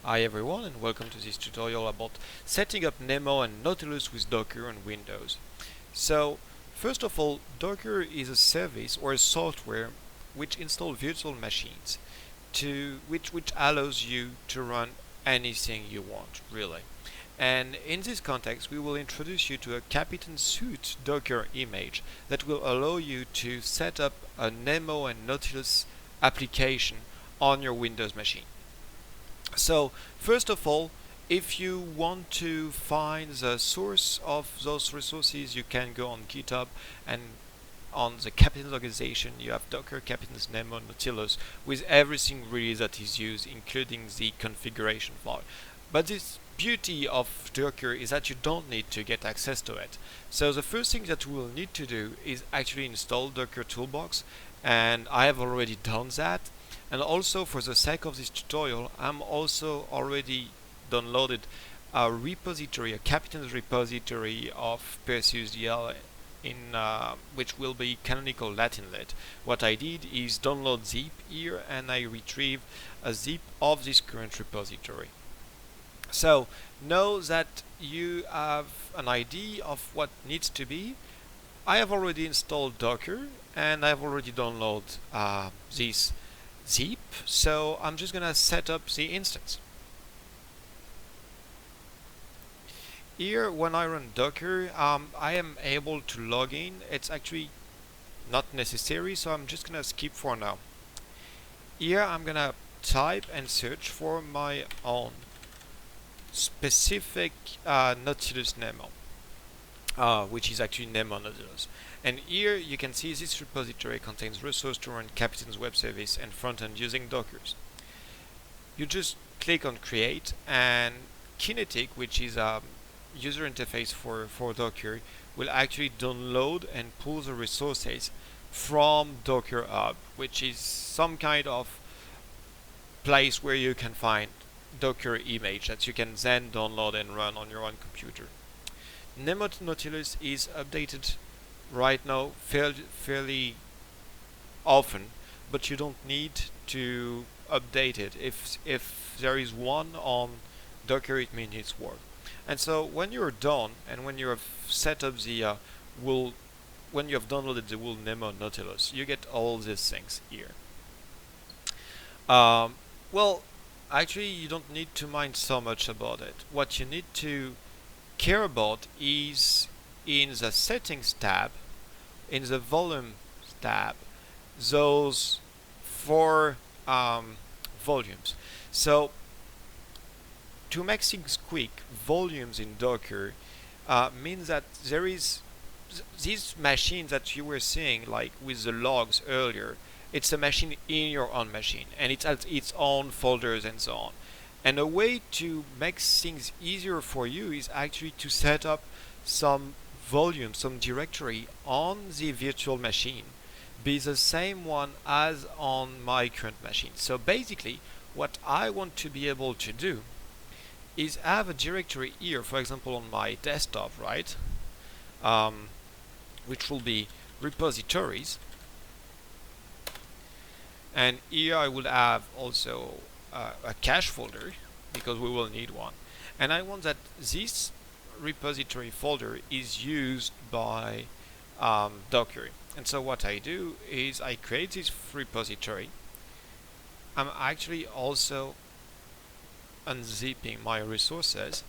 Hi everyone and welcome to this tutorial about setting up Nemo and Nautilus with Docker on Windows. So first of all, Docker is a service or a software which installs virtual machines which allows you to run anything you want really. And in this context we will introduce you to a CapiTainS Docker image that will allow you to set up a Nemo and Nautilus application on your Windows machine. So first of all, if you want to find the source of those resources, you can go on GitHub, and on the CapiTainS organization you have Docker, CapiTainS, Nemo, Nautilus with everything really that is used, including the configuration file. But this beauty of Docker is that you don't need to get access to it. So the first thing that we will need to do is actually install Docker Toolbox, and I have already done that. And also, for the sake of this tutorial, I'm also already downloaded a repository, a CapiTainS repository of PSUSDL which will be canonical Latin-lit. What I did is download zip here, and I retrieve a zip of this current repository. So know that you have an idea of what needs to be. I have already installed Docker, and I've already downloaded this zip, so I'm just gonna set up the instance. Here, when I run Docker, I am able to log in. It's actually not necessary, so I'm just gonna skip for now. Here, I'm gonna type and search for my own specific Nautilus Nemo, which is actually Nemo Nautilus. And here you can see this repository contains resources to run CapiTainS web service and front-end using Dockers. You just click on create, and Kinetic, which is a user interface for Docker, will actually download and pull the resources from Docker Hub, which is some kind of place where you can find Docker image that you can then download and run on your own computer. Nemo Nautilus is updated right now fairly often, but you don't need to update it. If there is one on Docker, it means it's work. And so when you're done, and when you have set up the when you have downloaded the wool Nemo Nautilus, you get all these things here. Well, actually you don't need to mind so much about it. What you need to care about is in the settings tab, in the volume tab, those four volumes. So to make things quick, volumes in Docker means that there is these machines that you were seeing, like with the logs earlier, it's a machine in your own machine, and it has its own folders and so on. And a way to make things easier for you is actually to set up some volume, some directory on the virtual machine, be the same one as on my current machine. So basically, what I want to be able to do is have a directory here, for example, on my desktop, right? Which will be repositories. And here I will have also a cache folder, because we will need one. And I want that this repository folder is used by Docker. And so what I do is I create this repository. I'm actually also unzipping my resources.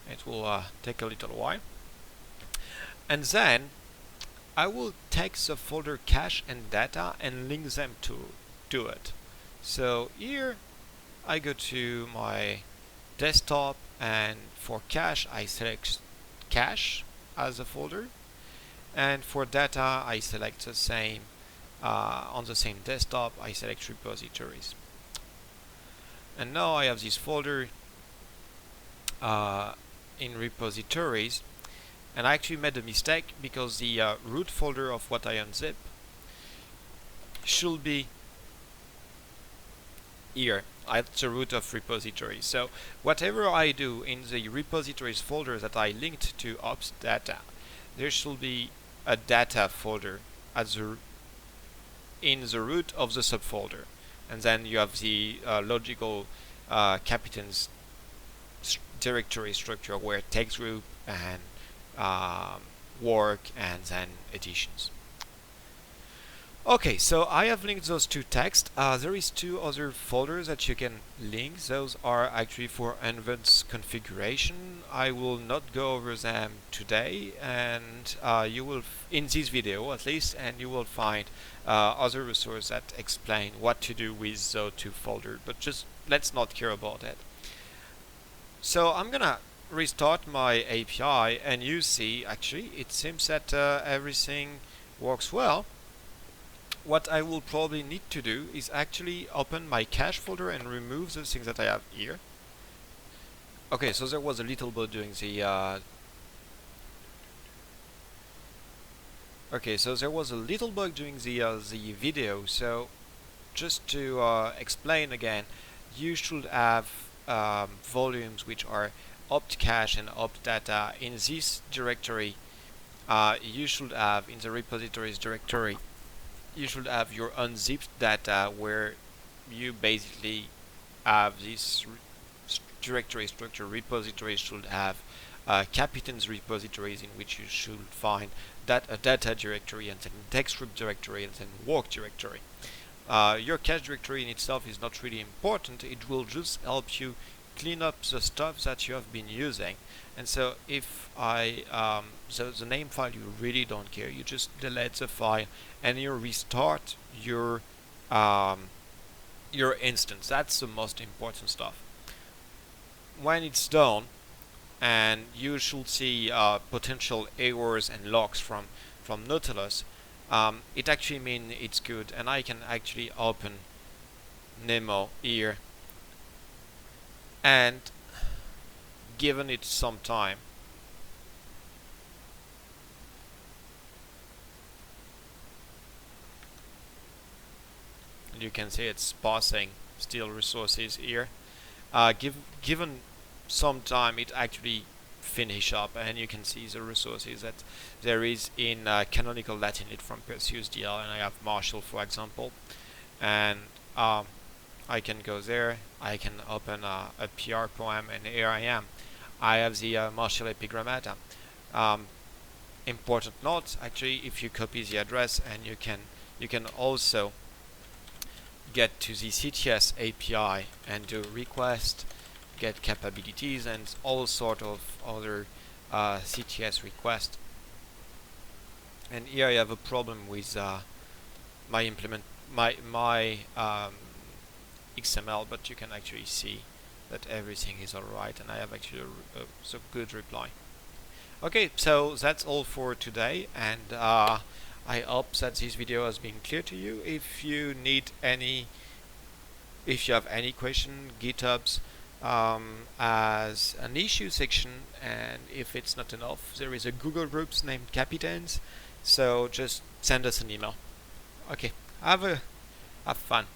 It will take a little while. And then I will take the folder cache and data and link them to it. So here I go to my desktop, and for cache I select cache as a folder, and for data I select the same on the same desktop. I select repositories, and now I have this folder in repositories. And I actually made a mistake, because the root folder of what I unzip should be here at the root of repositories. So whatever I do in the repositories folder that I linked to ops data, there should be a data folder at the in the root of the subfolder, and then you have the logical CapiTainS directory structure where text group and work and then editions. Okay, so I have linked those two texts. There is two other folders that you can link. Those are actually for advanced configuration. I will not go over them today, and you will, in this video at least, and you will find other resources that explain what to do with those two folders, but just let's not care about it. So I'm gonna restart my API, and you see actually it seems that everything works well. What I will probably need to do is actually open my cache folder and remove the things that I have here. Okay, so there was a little bug during the video. So just to explain again, you should have volumes which are opt cache and opt data in this directory. You should have in the repositories directory, you should have your unzipped data, where you basically have this directory structure. Repositories should have CapiTainS repositories, in which you should find a data directory, and then text group directory, and then work directory. Your cache directory in itself is not really important. It will just help you clean up the stuff that you have been using. And so if the name file, you really don't care, you just delete the file and you restart your instance. That's the most important stuff. When it's done, and you should see potential errors and logs from Nautilus, it actually means it's good, and I can actually open Nemo here, and given it some time, you can see it's parsing still resources here. Given some time, it actually finish up, and you can see the resources that there is in canonical Latinate from Perseus DL, and I have Marshall, for example, and I can go there, I can open a PR poem, and here I am. I have the Marshall epigrammata. Important note, actually, if you copy the address, and you can also get to the CTS API and do request, get capabilities, and all sort of other CTS requests. And here I have a problem with my XML, but you can actually see that everything is alright, and I have actually a good reply. Okay, so that's all for today, and I hope that this video has been clear to you. If you have any question, GitHub's as an issue section, and if it's not enough, there is a Google groups named CapiTainS, so just send us an email. Okay, have fun.